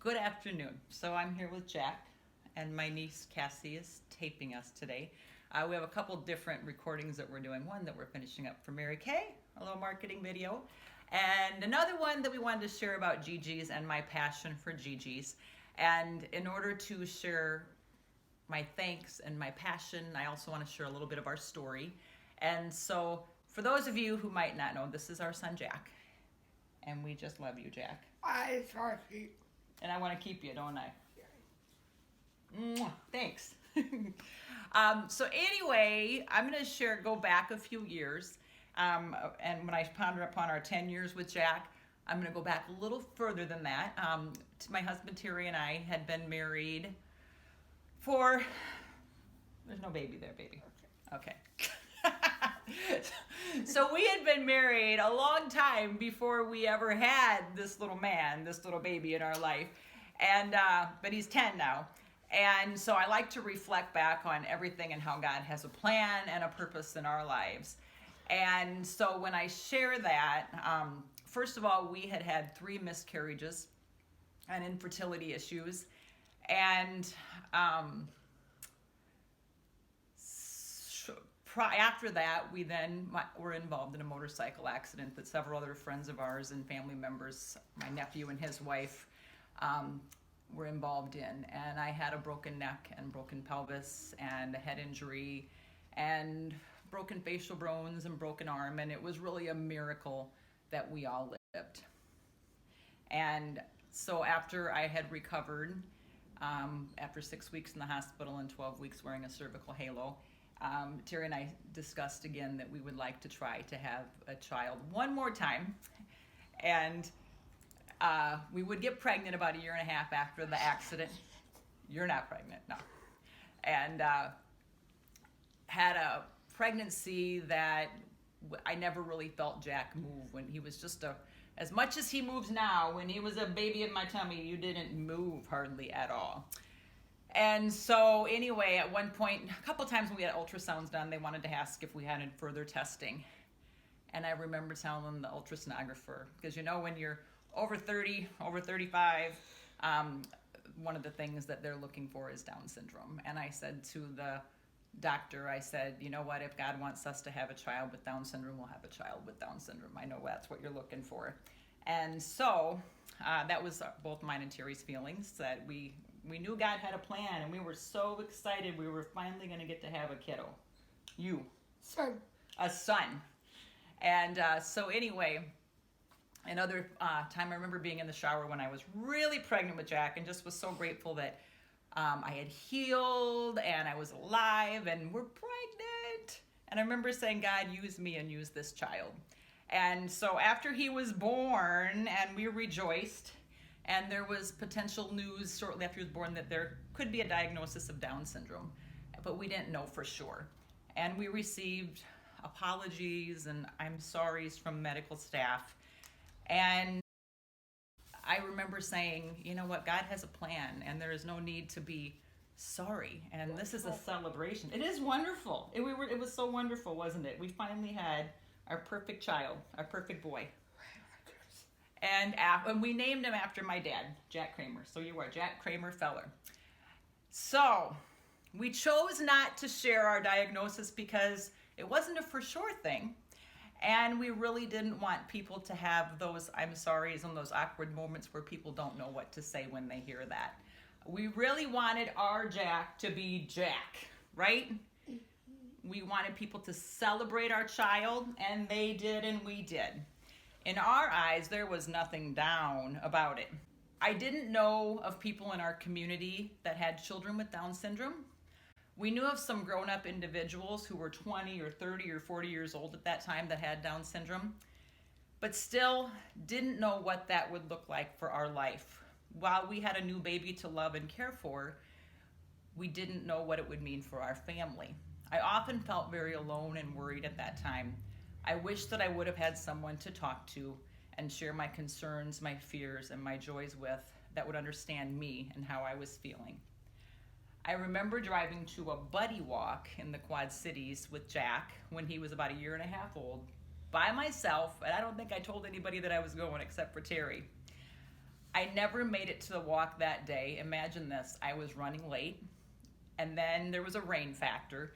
Good afternoon. So I'm here with Jack, and my niece Cassie is taping us today. We have a couple different recordings that we're doing. One that we're finishing up for Mary Kay, a little marketing video, and another one that we wanted to share about GiGi's and my passion for GiGi's. And in order to share my thanks and my passion, I also want to share a little bit of our story. And so for those of you who might not know, this is our son Jack, and we just love you, Jack. I trust you. And I want to keep you, don't I? Mwah, thanks. So anyway, I'm going to go back a few years. And when I ponder upon our 10 years with Jack, I'm going to go back a little further than that. My husband Terry and I had been married for... There's no baby there, baby. Okay. So we had been married a long time before we ever had this little man, this little baby in our life. And but he's 10 now. And so I like to reflect back on everything and how God has a plan and a purpose in our lives. And so when I share that, first of all, we had 3 miscarriages and infertility issues. And after that, we then were involved in a motorcycle accident that several other friends of ours and family members, my nephew and his wife, were involved in. And I had a broken neck and broken pelvis and a head injury and broken facial bones and broken arm. And it was really a miracle that we all lived. And so after I had recovered, after 6 weeks in the hospital and 12 weeks wearing a cervical halo, Terry and I discussed again that we would like to try to have a child one more time. And we would get pregnant about 1.5 years after the accident. You're not pregnant, no. And had a pregnancy that I never really felt Jack move. When he was just as much as he moves now, when he was a baby in my tummy, you didn't move hardly at all. And so anyway, at one point, a couple times when we had ultrasounds done, they wanted to ask if we had any further testing. And I remember telling the ultrasonographer, because you know when you're over 30, over 35, one of the things that they're looking for is Down syndrome. And I said to the doctor, I said, you know what, if God wants us to have a child with Down syndrome, we'll have a child with Down syndrome. I know that's what you're looking for. And so that was both mine and Terry's feelings, that we knew God had a plan, and we were so excited we were finally going to get to have a kiddo. Son. A son. And so anyway, another time I remember being in the shower when I was really pregnant with Jack and just was so grateful that I had healed and I was alive and we're pregnant. And I remember saying, God, use me and use this child. And so after he was born, and we rejoiced, and there was potential news shortly after he was born that there could be a diagnosis of Down syndrome, but we didn't know for sure. And we received apologies and I'm sorries from medical staff. And I remember saying, you know what, God has a plan and there is no need to be sorry. And this is a celebration. It is wonderful. It was so wonderful, wasn't it? We finally had our perfect child, our perfect boy. And we named him after my dad, Jack Kramer. So you are Jack Kramer Feller. So we chose not to share our diagnosis because it wasn't a for sure thing. And we really didn't want people to have those I'm sorries and those awkward moments where people don't know what to say when they hear that. We really wanted our Jack to be Jack, right? We wanted people to celebrate our child, and they did, and we did. In our eyes, there was nothing down about it. I didn't know of people in our community that had children with Down syndrome. We knew of some grown-up individuals who were 20 or 30 or 40 years old at that time that had Down syndrome, but still didn't know what that would look like for our life. While we had a new baby to love and care for, we didn't know what it would mean for our family. I often felt very alone and worried at that time. I wish that I would have had someone to talk to and share my concerns, my fears, and my joys with that would understand me and how I was feeling. I remember driving to a buddy walk in the Quad Cities with Jack when he was about 1.5 years old by myself, and I don't think I told anybody that I was going except for Terry. I never made it to the walk that day. Imagine this, I was running late, and then there was a rain factor,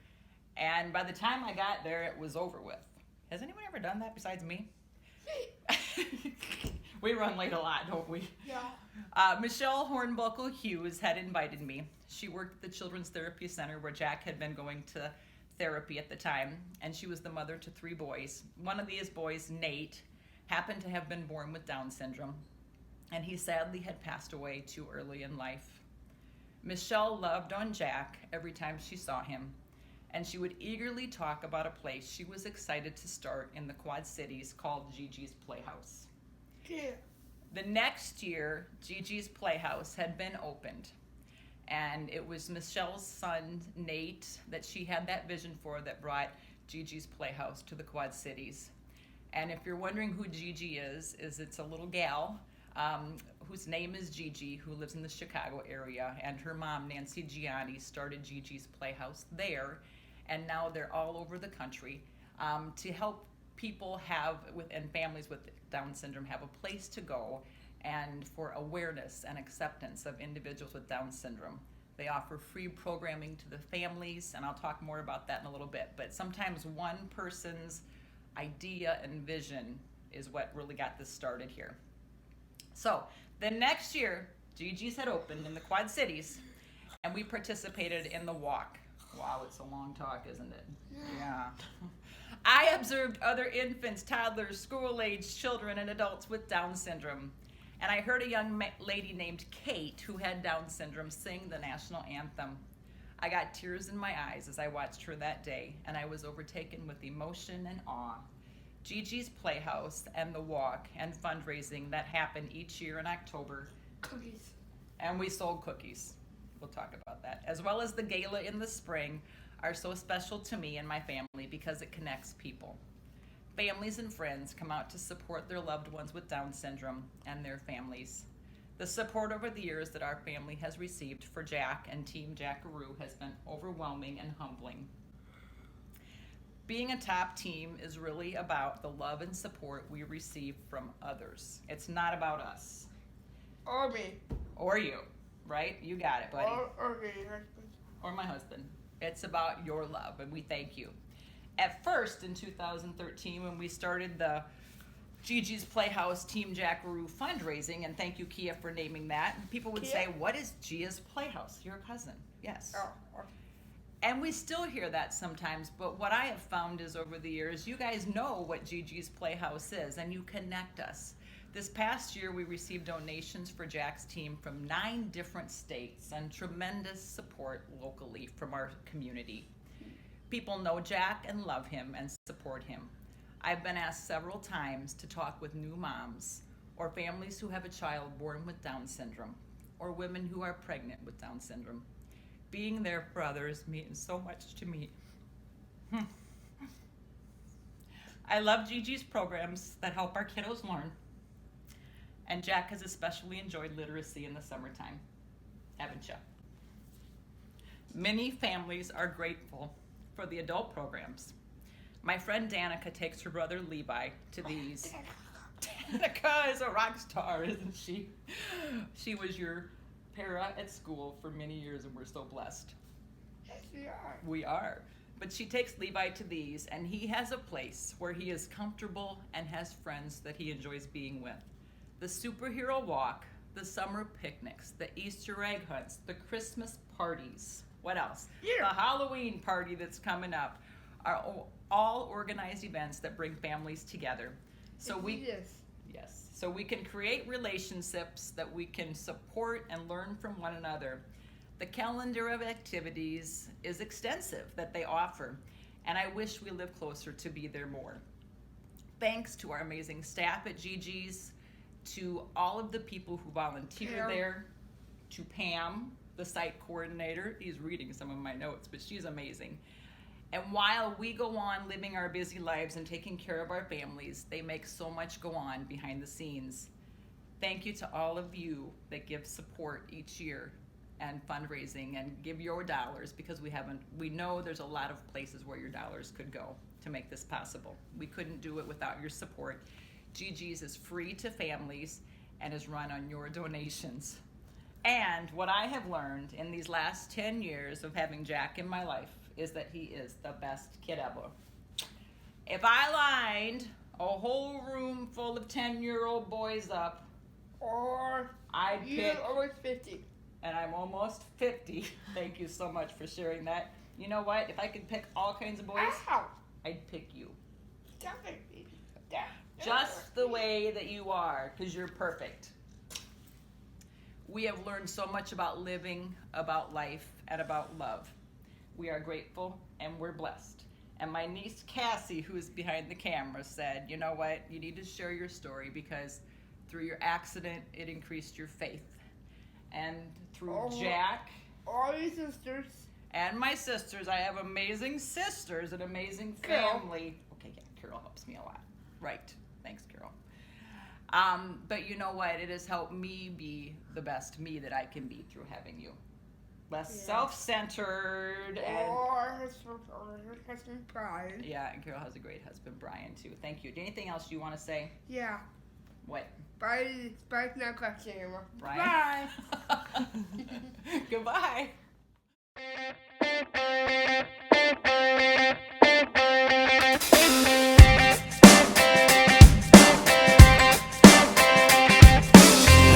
and by the time I got there, it was over with. Has anyone ever done that besides me? We run late a lot, don't we? Yeah. Michelle Hornbuckle Hughes had invited me. She worked at the Children's Therapy Center where Jack had been going to therapy at the time, and she was the mother to 3 boys. One of these boys, Nate, happened to have been born with Down syndrome, and he sadly had passed away too early in life. Michelle loved on Jack every time she saw him, and she would eagerly talk about a place she was excited to start in the Quad Cities called GiGi's Playhouse. Yeah. The next year, GiGi's Playhouse had been opened, and it was Michelle's son, Nate, that she had that vision for that brought GiGi's Playhouse to the Quad Cities. And if you're wondering who GiGi is it's a little gal whose name is GiGi, who lives in the Chicago area, and her mom, Nancy Gianni, started GiGi's Playhouse there, and now they're all over the country to help people and families with Down syndrome have a place to go and for awareness and acceptance of individuals with Down syndrome. They offer free programming to the families, and I'll talk more about that in a little bit, but sometimes one person's idea and vision is what really got this started here. So the next year, GiGi's had opened in the Quad Cities, and we participated in the walk. Wow, it's a long talk, isn't it? Yeah. I observed other infants, toddlers, school-aged children, and adults with Down syndrome. And I heard a young lady named Kate, who had Down syndrome, sing the national anthem. I got tears in my eyes as I watched her that day, and I was overtaken with emotion and awe. GiGi's Playhouse and the walk and fundraising that happen each year in October. Cookies. And we sold cookies. We'll talk about that. As well as the gala in the spring are so special to me and my family because it connects people. Families and friends come out to support their loved ones with Down syndrome and their families. The support over the years that our family has received for Jack and Team JackaRoo has been overwhelming and humbling. Being a top team is really about the love and support we receive from others. It's not about us. Or me. Or you, right? You got it, buddy. Or me, husband. Or my husband. It's about your love, and we thank you. At first, in 2013, when we started the GiGi's Playhouse Team JackaRoo fundraising, and thank you, Kia, for naming that, people would say, what is Gia's Playhouse? Your cousin. Yes. Oh. And we still hear that sometimes, but what I have found is over the years, you guys know what GiGi's Playhouse is, and you connect us. This past year, we received donations for Jack's team from 9 different states and tremendous support locally from our community. People know Jack and love him and support him. I've been asked several times to talk with new moms or families who have a child born with Down syndrome or women who are pregnant with Down syndrome. Being there for others means so much to me. I love GiGi's programs that help our kiddos learn. And Jack has especially enjoyed literacy in the summertime, haven't you? Many families are grateful for the adult programs. My friend Danica takes her brother Levi to these. Danica is a rock star, isn't she? She was your para at school for many years, and we're so blessed. Yes, we are. We are. But she takes Levi to these, and he has a place where he is comfortable and has friends that he enjoys being with. The superhero walk, the summer picnics, the Easter egg hunts, the Christmas parties. What else? Yeah. The Halloween party that's coming up are all organized events that bring families together. So so we can create relationships that we can support and learn from one another. The calendar of activities is extensive that they offer, and I wish we lived closer to be there more. Thanks to our amazing staff at GiGi's, to all of the people who volunteer there, to Pam, the site coordinator. He's reading some of my notes, but she's amazing. And while we go on living our busy lives and taking care of our families, they make so much go on behind the scenes. Thank you to all of you that give support each year and fundraising and give your dollars, because we know there's a lot of places where your dollars could go to make this possible. We couldn't do it without your support. GiGi's is free to families, and is run on your donations. And what I have learned in these last 10 years of having Jack in my life is that he is the best kid ever. If I lined a whole room full of 10-year-old boys up, Or I'd you're pick, almost 50. and I'm almost 50. Thank you so much for sharing that. You know what? If I could pick all kinds of boys, Ow! I'd pick you. Definitely. Just the way that you are, because you're perfect. We have learned so much about living, about life, and about love. We are grateful and we're blessed. And my niece Cassie, who is behind the camera, said, you know what, you need to share your story because through your accident, it increased your faith. And through Jack All your sisters. and my sisters, I have amazing sisters, an amazing Carol. family. Okay, yeah, Carol helps me a lot. Right. Thanks, Carol. But you know what? It has helped me be the best me that I can be through having you. Less self-centered and Or her husband, Brian. yeah, and Carol has a great husband, Brian, too. Thank you. Anything else you want to say? Yeah. What? Brian's not question anymore. Brian? Bye. Goodbye.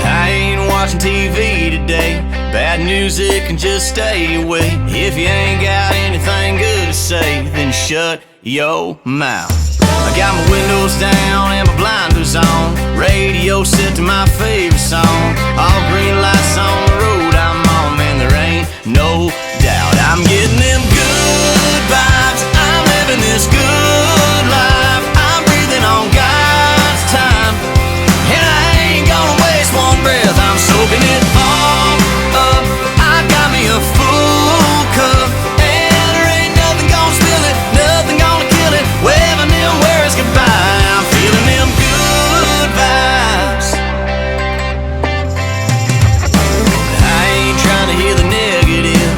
I ain't watching TV today. Bad news, it can just stay away. If you ain't got anything good to say, then shut your mouth. I got my windows down and my blinders on. Radio set to my favorite song. All green lights on the road I'm on, man, there ain't no doubt. I'm getting them good vibes. I'm living this good life. I'm breathing on God's time, and I ain't gonna waste one breath. I'm soaking it all up. I got me a full cup, and there ain't nothing gonna spill it, nothing gonna kill it. Waving them words goodbye. I'm feeling them good vibes. I ain't trying to hear the negative,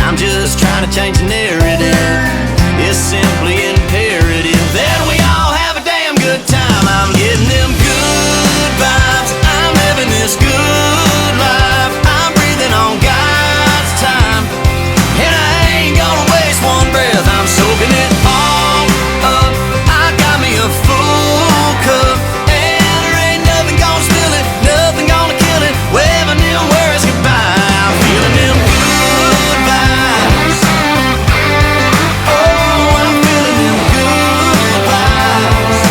I'm just trying to change the narrative. It's simply imperative that we all have a damn good time. I'm getting them good vibes. I'm living this good life. I'm breathing on God's time, and I ain't gonna waste one breath. I'm soaking it all up. I got me a full cup, and there ain't nothing gonna spill it, nothing gonna kill it. Waving them words goodbye. I'm feeling them good vibes. Oh, I'm feeling them good vibes.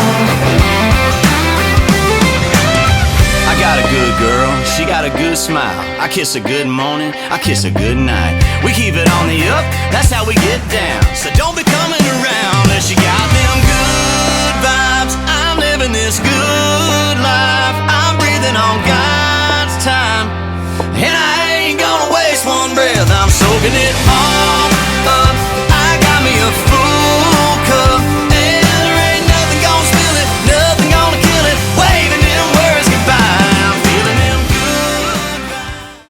I got a good girl, she got a good smile. I kiss her good morning, I kiss her good night. We keep it on the up, that's how we get down. So don't be coming around unless you got them good vibes. I'm living this good life. I'm breathing on God's time, and I ain't gonna waste one breath. I'm soaking it all